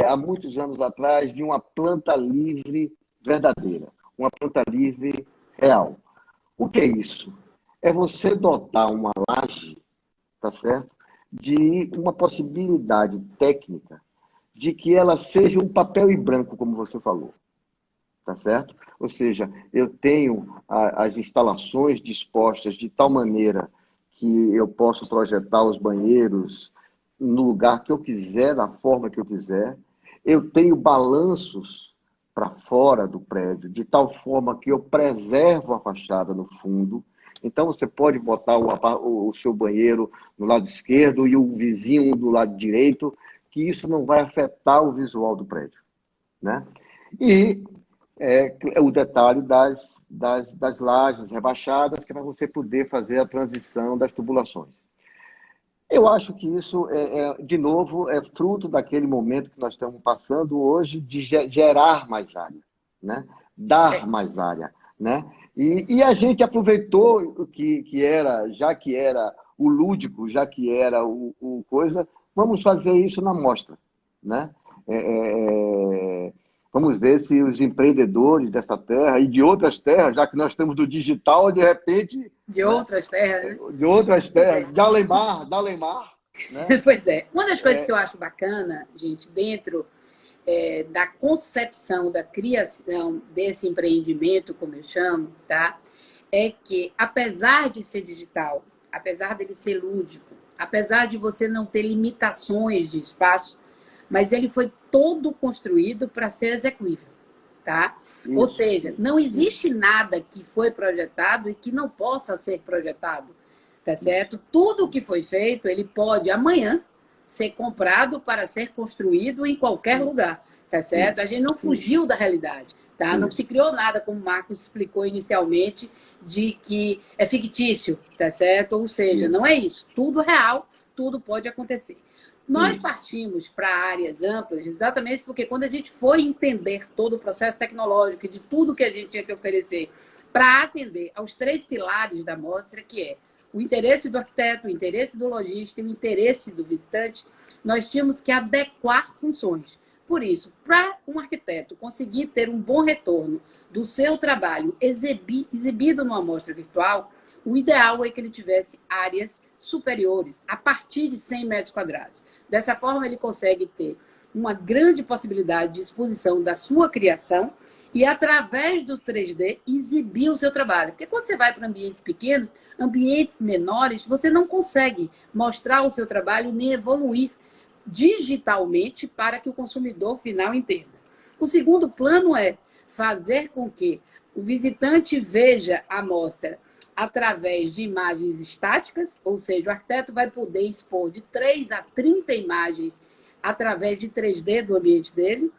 há muitos anos atrás de uma planta livre verdadeira, uma planta livre real. O que é isso? É você dotar uma laje, tá certo? De uma possibilidade técnica de que ela seja um papel em branco, como você falou, tá certo? Ou seja, eu tenho as instalações dispostas de tal maneira que eu posso projetar os banheiros no lugar que eu quiser, da forma que eu quiser. Eu tenho balanços para fora do prédio, de tal forma que eu preservo a fachada no fundo. Então, você pode botar o seu banheiro no lado esquerdo e o vizinho do lado direito, que isso não vai afetar o visual do prédio, né? E o detalhe das lajes rebaixadas, que é para você poder fazer a transição das tubulações. Eu acho que isso, de novo, é fruto daquele momento que nós estamos passando hoje de gerar mais área, né? Dar mais área, né? E a gente aproveitou o que era, já que era o lúdico, já que era o coisa, vamos fazer isso na mostra, né? Vamos ver se os empreendedores dessa terra e de outras terras, já que nós estamos do digital, de repente... De Né? outras terras, né? De outras terras, de Alemar, né? Pois é. Uma das coisas que eu acho bacana, gente, dentro da concepção, da criação desse empreendimento, como eu chamo, tá? É que, apesar de ser digital, apesar dele ser lúdico, apesar de você não ter limitações de espaço, mas ele foi todo construído para ser execuível, tá? Isso. Ou seja, não existe nada que foi projetado e que não possa ser projetado, tá certo? Tudo que foi feito, ele pode amanhã ser comprado para ser construído em qualquer lugar, tá certo? A gente não fugiu da realidade, tá? Não se criou nada, como o Marcos explicou inicialmente, de que é fictício, tá certo? Ou seja, não é isso. Tudo real, tudo pode acontecer. Nós partimos para áreas amplas exatamente porque quando a gente foi entender todo o processo tecnológico e de tudo que a gente tinha que oferecer para atender aos 3 pilares da mostra, que é o interesse do arquiteto, o interesse do lojista e o interesse do visitante, nós tínhamos que adequar funções. Por isso, para um arquiteto conseguir ter um bom retorno do seu trabalho exibido numa amostra virtual, o ideal é que ele tivesse áreas superiores, a partir de 100 metros quadrados. Dessa forma, ele consegue ter uma grande possibilidade de exposição da sua criação e, através do 3D, exibir o seu trabalho. Porque quando você vai para ambientes pequenos, ambientes menores, você não consegue mostrar o seu trabalho nem evoluir digitalmente para que o consumidor final entenda. O segundo plano é fazer com que o visitante veja a amostra através de imagens estáticas, ou seja, o arquiteto vai poder expor de 3 a 30 imagens através de 3D do ambiente dele.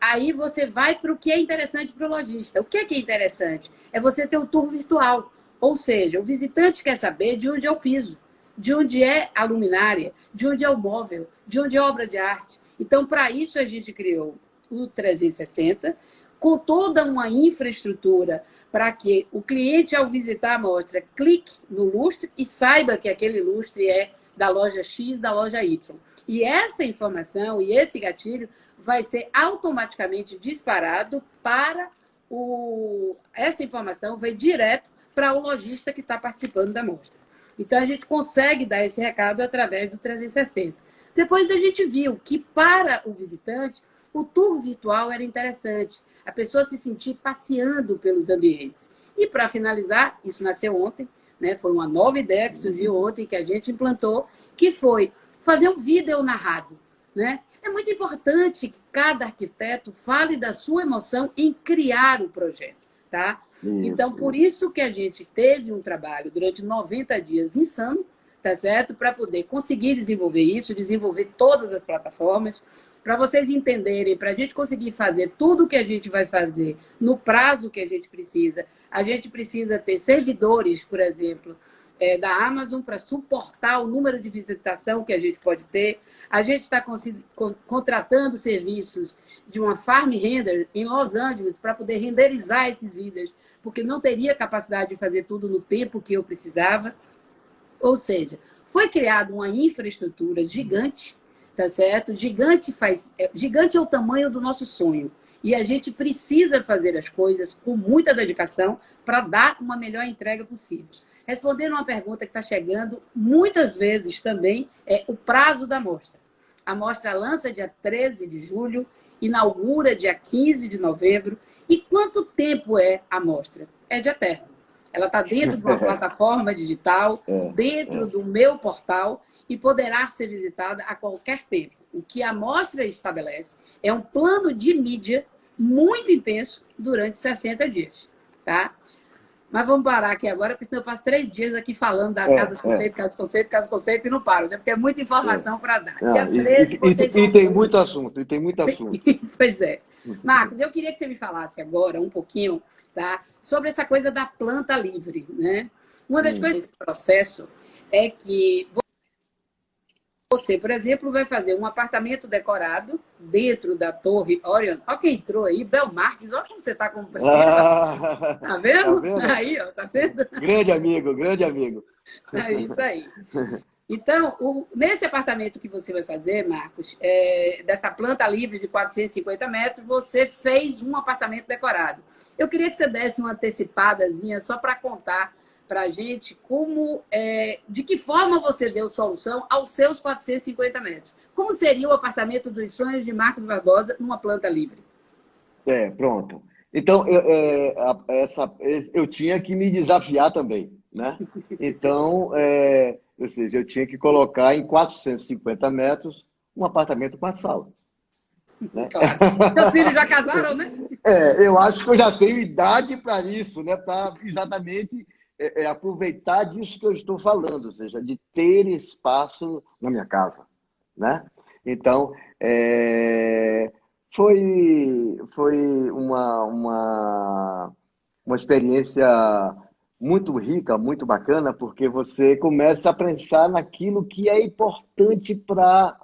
Aí você vai para o que é interessante para o lojista. O que é interessante? É você ter um tour virtual. Ou seja, o visitante quer saber de onde é o piso, de onde é a luminária, de onde é o móvel, de onde é a obra de arte. Então, para isso, a gente criou o 360, com toda uma infraestrutura para que o cliente, ao visitar a amostra, clique no lustre e saiba que aquele lustre é da loja X, da loja Y. E essa informação e esse gatilho vai ser automaticamente disparado para essa informação vai direto para o lojista que está participando da amostra. Então, a gente consegue dar esse recado através do 360. Depois, a gente viu que, para o visitante, o tour virtual era interessante. A pessoa se sentir passeando pelos ambientes. E, para finalizar, isso nasceu ontem, né? Foi uma nova ideia que surgiu ontem, que a gente implantou, que foi fazer um vídeo narrado, né? É muito importante que cada arquiteto fale da sua emoção em criar o projeto, tá? Então, por isso que a gente teve um trabalho durante 90 dias insano, tá certo? Para poder conseguir desenvolver isso, desenvolver todas as plataformas, para vocês entenderem, para a gente conseguir fazer tudo o que a gente vai fazer no prazo que a gente precisa ter servidores, por exemplo, da Amazon para suportar o número de visitação que a gente pode ter. A gente está contratando serviços de uma farm render em Los Angeles para poder renderizar esses vídeos, porque não teria capacidade de fazer tudo no tempo que eu precisava. Ou seja, foi criada uma infraestrutura gigante, tá certo? Gigante é o tamanho do nosso sonho. E a gente precisa fazer as coisas com muita dedicação para dar uma melhor entrega possível. Respondendo uma pergunta que está chegando muitas vezes também, é o prazo da mostra. A mostra lança dia 13 de julho, inaugura dia 15 de novembro. E quanto tempo é a mostra? É de eterno. Ela está dentro de uma plataforma digital, dentro do meu portal, e poderá ser visitada a qualquer tempo. O que a mostra estabelece é um plano de mídia muito intenso durante 60 dias. Tá? Mas vamos parar aqui agora, porque senão eu passo 3 dias aqui falando da Casa dos Conceitos e não paro, né? Porque é muita informação para dar. Dia 13, vocês vão... tem muito assunto, Pois é. Marcos, eu queria que você me falasse agora um pouquinho, tá, sobre essa coisa da planta livre, né? Uma das coisas desse processo é que você, por exemplo, vai fazer um apartamento decorado dentro da Torre Orion. Olha quem entrou aí, Belmarques. Olha como você está como presidente. Tá vendo? Tá vendo? Aí, ó, tá vendo? Grande amigo, grande amigo. É isso aí. Então, nesse apartamento que você vai fazer, Marcos, dessa planta livre de 450 metros, você fez um apartamento decorado. Eu queria que você desse uma antecipadazinha só para contar para a gente de que forma você deu solução aos seus 450 metros. Como seria o apartamento dos sonhos de Marcos Barbosa numa planta livre? Pronto. Então, eu tinha que me desafiar também, né? Então, ou seja, eu tinha que colocar em 450 metros um apartamento com a sala. Né? Claro. Seus filhos já casaram, né? Eu acho que eu já tenho idade para isso, né? Para exatamente aproveitar disso que eu estou falando, ou seja, de ter espaço na minha casa, né? Então, foi uma experiência muito rica, muito bacana, porque você começa a pensar naquilo que é importante para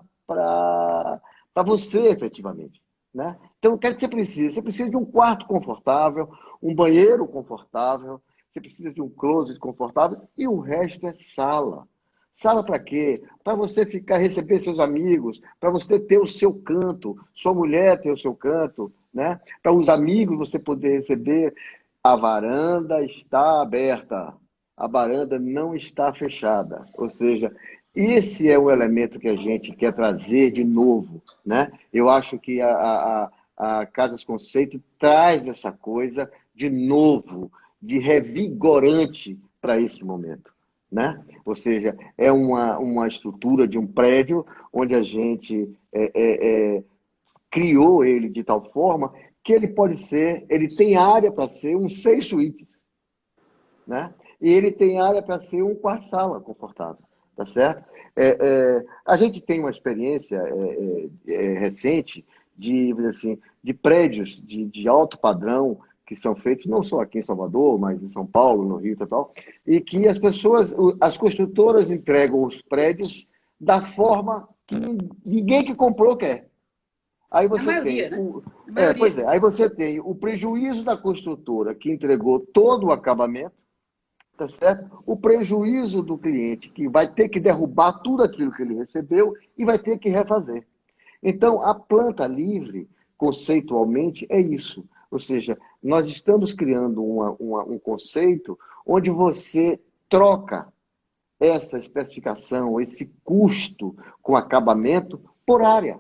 você, efetivamente, né? Então, o que é que você precisa? Você precisa de um quarto confortável, um banheiro confortável, você precisa de um closet confortável e o resto é sala. Sala para quê? Para você receber seus amigos, para você ter o seu canto, sua mulher ter o seu canto, né? Para os amigos você poder receber. A varanda está aberta. a varanda não está fechada. Ou seja, esse é o elemento que a gente quer trazer de novo, né? Eu acho que a Casas Conceito traz essa coisa de novo, de revigorante para esse momento, né? Ou seja, é uma estrutura de um prédio onde a gente criou ele de tal forma que ele pode ser, ele tem área para ser um 6 suítes, né? E ele tem área para ser um quarto-sala confortável, tá certo? A gente tem uma experiência recente de, assim, de prédios de alto padrão que são feitos não só aqui em Salvador, mas em São Paulo, no Rio e tal, e que as pessoas, as construtoras entregam os prédios da forma que ninguém que comprou quer. Aí Na você maioria, tem né? Na maioria. aí você tem o prejuízo da construtora que entregou todo o acabamento, tá certo? O prejuízo do cliente que vai ter que derrubar tudo aquilo que ele recebeu e vai ter que refazer. Então, a planta livre, conceitualmente, é isso. Ou seja, nós estamos criando um conceito onde você troca essa especificação, esse custo com acabamento por área.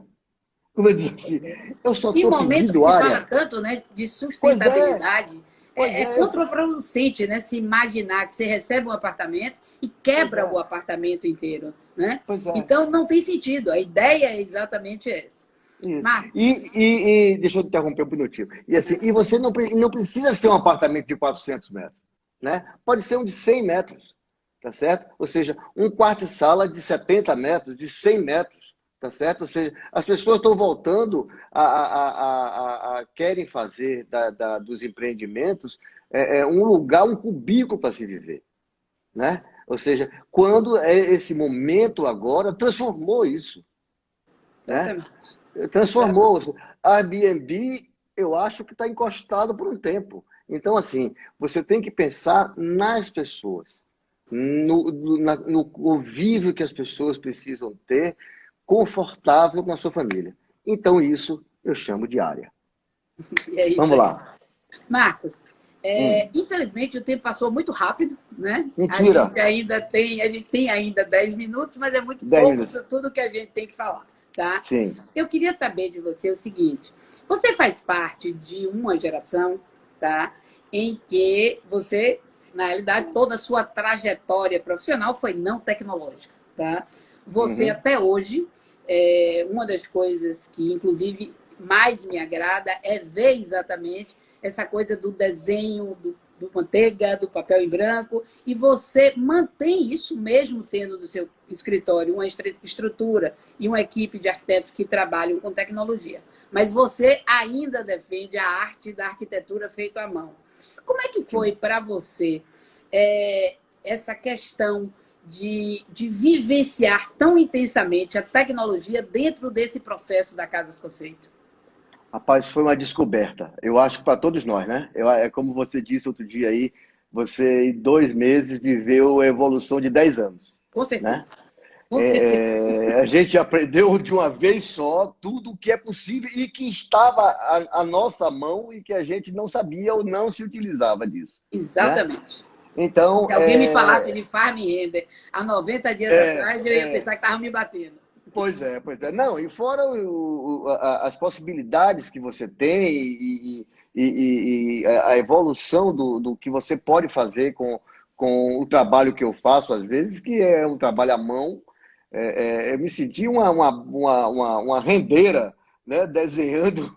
Como eu disse, eu só Em estou momento que pedindo se fala área. tanto, né, de Pois é, sustentabilidade, pois é é, contraproducente, né, se imaginar que você recebe um apartamento e pois quebra é, o apartamento inteiro, né? pois é. Então não tem sentido. A ideia é exatamente essa. Isso. Marcos, Deixa eu interromper um minutinho. E assim, e você não precisa ser um apartamento de 400 metros, né? Pode ser um de 100 metros, tá certo? Ou seja, um quarto e sala de 70 metros, de 100 metros, tá certo? Ou seja, as pessoas estão voltando querem fazer dos empreendimentos um lugar, um cubículo para se viver, né? Ou seja, quando esse momento agora transformou isso, né? exatamente. Transformou. A Airbnb, eu acho que está encostado por um tempo. Então, assim, você tem que pensar nas pessoas, no convívio que as pessoas precisam ter confortável com a sua família. Então, isso eu chamo de área. E é isso Vamos aí. lá. Marcos, Hum. infelizmente o tempo passou muito rápido, né? Mentira. A gente tem ainda 10 minutos, mas é muito 10 pouco minutos. para tudo que a gente tem que falar, tá? Sim. Eu queria saber de você o seguinte: você faz parte de uma geração, tá? Em que você, na realidade, toda a sua trajetória profissional foi não tecnológica, tá? Você Uhum. até hoje, uma das coisas que, inclusive, mais me agrada é ver exatamente essa coisa do desenho, do manteiga, do papel em branco, e você mantém isso mesmo tendo no seu escritório uma estrutura e uma equipe de arquitetos que trabalham com tecnologia. Mas você ainda defende a arte da arquitetura feita à mão. Como é que foi Sim. para você essa questão de vivenciar tão intensamente a tecnologia dentro desse processo da Casas Conceito? Rapaz, foi uma descoberta. Eu acho que para todos nós, né? É como você disse outro dia aí, você em 2 meses viveu a evolução de 10 anos, Com né? certeza. Com certeza. A gente aprendeu de uma vez só tudo o que é possível e que estava à nossa mão e que a gente não sabia ou não se utilizava disso, né? Exatamente. Então, Se alguém me falasse de farm render há 90 dias é, atrás, eu ia é, pensar que estava me batendo. pois é, pois é. Não, e fora as possibilidades que você tem e a evolução do que você pode fazer com o trabalho que eu faço, às vezes, que é um trabalho à mão. Eu me senti uma rendeira, né, desenhando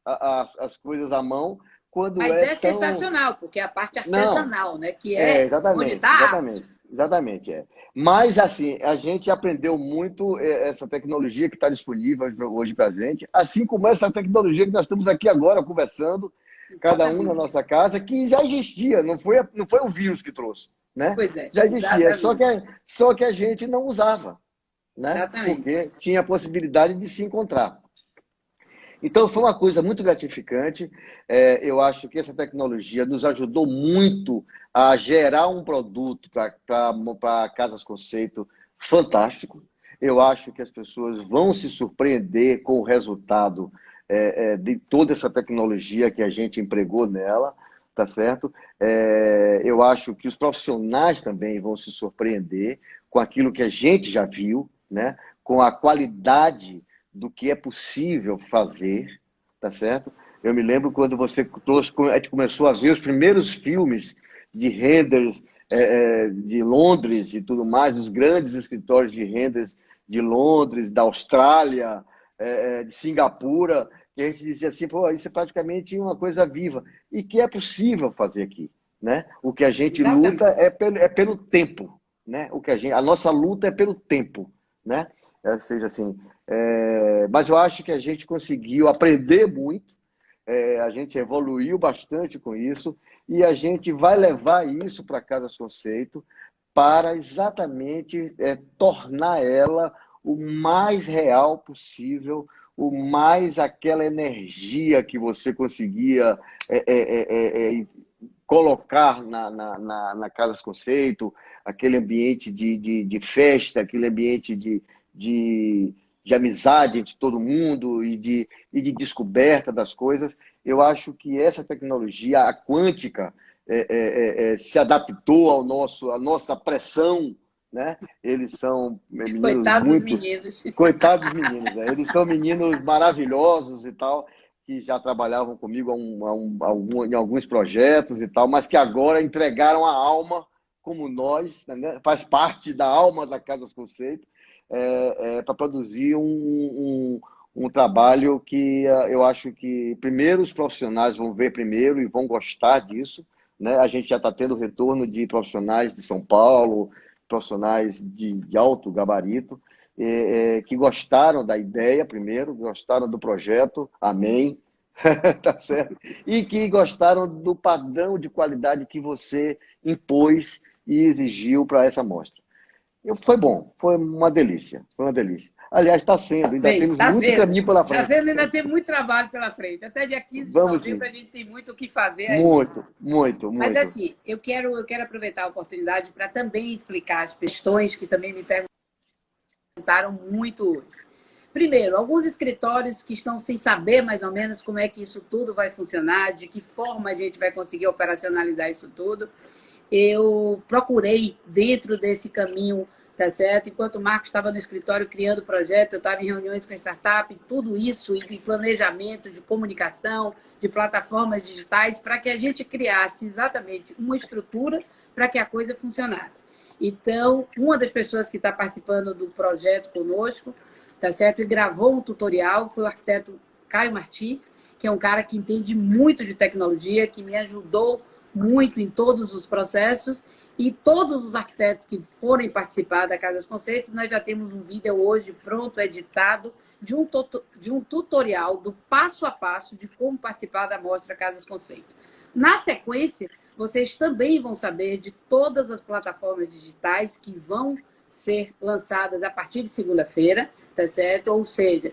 as coisas à mão, quando Mas é é tão. sensacional, porque é a parte Não, artesanal, né? Que é onde está exatamente, a arte. exatamente, exatamente, é. Mas, assim, a gente aprendeu muito essa tecnologia que está disponível hoje para a gente, assim como essa tecnologia que nós estamos aqui agora conversando, cada um na Exatamente. nossa casa, que já existia, não foi o vírus que trouxe, né? Pois é, Já existia, exatamente. só que a gente não usava, né? Exatamente. Porque tinha a possibilidade de se encontrar. Então, foi uma coisa muito gratificante. Eu acho que essa tecnologia nos ajudou muito a gerar um produto para Casas Conceito fantástico. Eu acho que as pessoas vão se surpreender com o resultado de toda essa tecnologia que a gente empregou nela. tá certo? Eu acho que os profissionais também vão se surpreender com aquilo que a gente já viu, né? Com a qualidade do que é possível fazer, tá certo? Eu me lembro quando você trouxe, a gente começou a ver os primeiros filmes de renders de Londres e tudo mais, os grandes escritórios de renders de Londres, da Austrália, de Singapura, e a gente dizia assim, pô, isso é praticamente uma coisa viva, e que é possível fazer aqui, né? O que a gente luta Exatamente. é pelo tempo, né? A nossa luta é pelo tempo, né? Ou seja, assim, mas eu acho que a gente conseguiu aprender muito, a gente evoluiu bastante com isso, e a gente vai levar isso para Casas Conceito para exatamente tornar ela o mais real possível, o mais aquela energia que você conseguia colocar na Casas Conceito, aquele ambiente de festa, aquele ambiente de, de amizade entre todo mundo e de descoberta das coisas. Eu acho que essa tecnologia, a quântica, se adaptou à nossa pressão, né? Eles são meninos Coitado dos muito... meninos. Coitados dos meninos, né? Eles são meninos maravilhosos e tal, que já trabalhavam comigo em alguns projetos e tal, mas que agora entregaram a alma como nós, né? Faz parte da alma da Casas Conceito, para produzir um trabalho que eu acho que primeiro os profissionais vão ver primeiro e vão gostar disso, né? A gente já está tendo retorno de profissionais de São Paulo, profissionais de alto gabarito, que gostaram da ideia primeiro, gostaram do projeto, amém, tá certo? E que gostaram do padrão de qualidade que você impôs e exigiu para essa mostra. Foi bom, foi uma delícia, foi uma delícia. Aliás, está sendo, ainda Bem, temos muito caminho pela tá frente. vendo, ainda tem muito trabalho pela frente. Até dia 15 de Vamos novembro sim, a gente tem muito o que fazer ainda. muito, muito, Mas muito. assim, eu quero aproveitar a oportunidade para também explicar as questões que também me perguntaram muito hoje. Primeiro, alguns escritórios que estão sem saber mais ou menos como é que isso tudo vai funcionar, de que forma a gente vai conseguir operacionalizar isso tudo. Eu procurei dentro desse caminho, tá certo? Enquanto o Marcos estava no escritório criando projeto, eu estava em reuniões com startup, tudo isso, e planejamento de comunicação, de plataformas digitais, para que a gente criasse exatamente uma estrutura para que a coisa funcionasse. Então, uma das pessoas que está participando do projeto conosco, tá certo? E gravou um tutorial, foi o arquiteto Caio Martins, que é um cara que entende muito de tecnologia, que me ajudou muito em todos os processos, e todos os arquitetos que forem participar da Casas Conceito, nós já temos um vídeo hoje pronto, editado, de um tutorial do passo a passo de como participar da mostra Casas Conceito. Na sequência, vocês também vão saber de todas as plataformas digitais que vão ser lançadas a partir de segunda-feira, tá certo? Ou seja,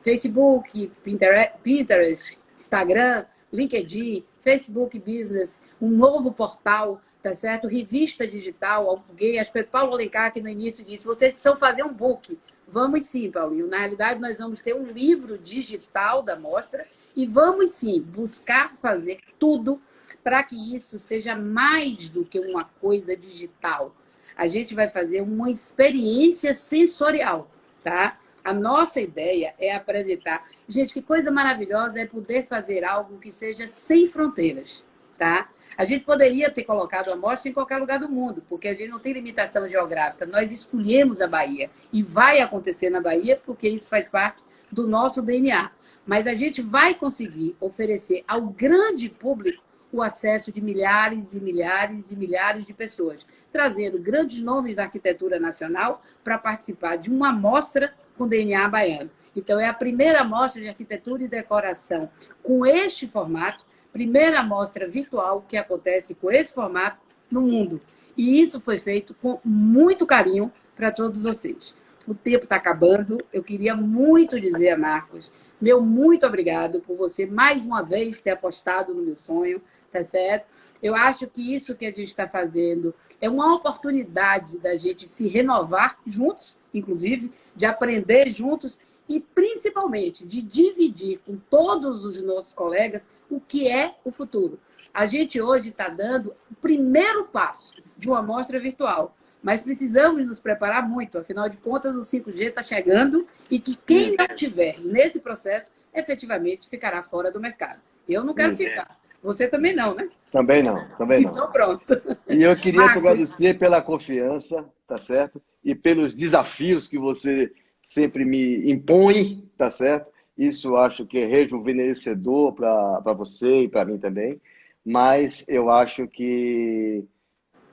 Facebook, Pinterest, Instagram, LinkedIn, Facebook Business, um novo portal, tá certo? Revista digital, acho que foi Paulo Alencar que no início disse, vocês precisam fazer um book. Vamos sim, Paulinho. Na realidade, nós vamos ter um livro digital da mostra e vamos sim buscar fazer tudo para que isso seja mais do que uma coisa digital. A gente vai fazer uma experiência sensorial, tá? A nossa ideia é apresentar... Gente, que coisa maravilhosa é poder fazer algo que seja sem fronteiras, tá? A gente poderia ter colocado a mostra em qualquer lugar do mundo, porque a gente não tem limitação geográfica. Nós escolhemos a Bahia e vai acontecer na Bahia, porque isso faz parte do nosso DNA. Mas a gente vai conseguir oferecer ao grande público o acesso de milhares e milhares e milhares de pessoas, trazendo grandes nomes da arquitetura nacional para participar de uma mostra com DNA baiano. Então, é a primeira mostra de arquitetura e decoração com este formato, primeira mostra virtual que acontece com esse formato no mundo. E isso foi feito com muito carinho para todos vocês. O tempo está acabando. Eu queria muito dizer a Marcos, meu muito obrigado por você, mais uma vez, ter apostado no meu sonho, tá certo? Eu acho que isso que a gente está fazendo é uma oportunidade da gente se renovar juntos, inclusive, de aprender juntos e, principalmente, de dividir com todos os nossos colegas o que é o futuro. A gente hoje está dando o primeiro passo de uma amostra virtual, mas precisamos nos preparar muito, afinal de contas, o 5G está chegando e que quem não tiver nesse processo, efetivamente, ficará fora do mercado. Eu não quero ficar. Você também não, né? Também não, também não. Então, pronto. E eu queria Marcos, te agradecer pela confiança, tá certo? E pelos desafios que você sempre me impõe, tá certo? Isso acho que é rejuvenescedor para você e para mim também. Mas eu acho que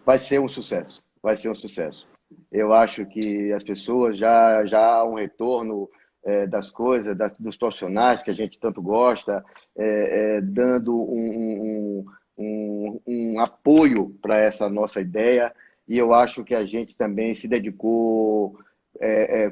vai ser um sucesso. Vai ser um sucesso. Eu acho que as pessoas já há um retorno das coisas, dos profissionais que a gente tanto gosta, dando um apoio para essa nossa ideia. E eu acho que a gente também se dedicou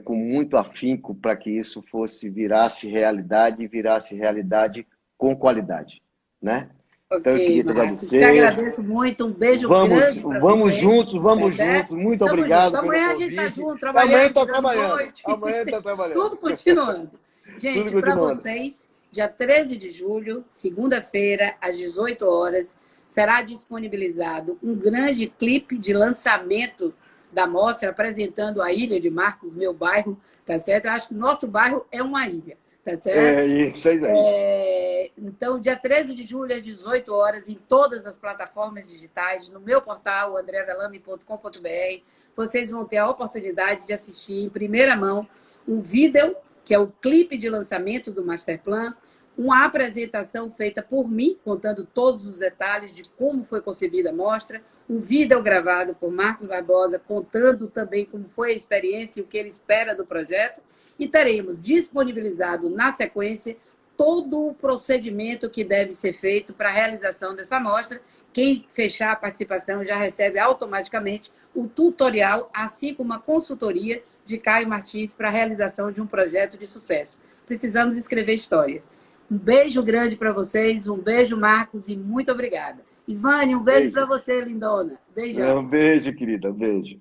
com muito afinco para que isso virasse realidade e virasse realidade com qualidade, né? Então, eu ok, queria te Marcos. Te agradecer. agradeço muito. Um beijo Vamos, grande para vamos você. juntos, Tá vamos certo? juntos. Muito Tamo junto. obrigado pelo Amanhã a gente tá convite. junto, Amanhã trabalhando, está virando trabalhando. noite. Amanhã está trabalhando. Tudo continuando. Tudo Gente, para continuando. vocês, dia 13 de julho, segunda-feira, às 18 horas, será disponibilizado um grande clipe de lançamento da mostra, apresentando a Ilha de Marcos, meu bairro, tá certo? Eu acho que o nosso bairro é uma ilha, tá certo? Isso aí. Então, dia 13 de julho, às 18 horas, em todas as plataformas digitais, no meu portal, andreavelame.com.br, vocês vão ter a oportunidade de assistir em primeira mão um vídeo, que é o clipe de lançamento do Masterplan, uma apresentação feita por mim, contando todos os detalhes de como foi concebida a mostra, um vídeo gravado por Marcos Barbosa, contando também como foi a experiência e o que ele espera do projeto, e teremos disponibilizado na sequência todo o procedimento que deve ser feito para a realização dessa mostra. Quem fechar a participação já recebe automaticamente o tutorial, assim como a consultoria de Caio Martins para a realização de um projeto de sucesso. Precisamos escrever histórias. Um beijo grande para vocês, um beijo, Marcos, e muito obrigada. Ivane, um beijo para você, lindona. Beijão. Um beijo, querida, um beijo.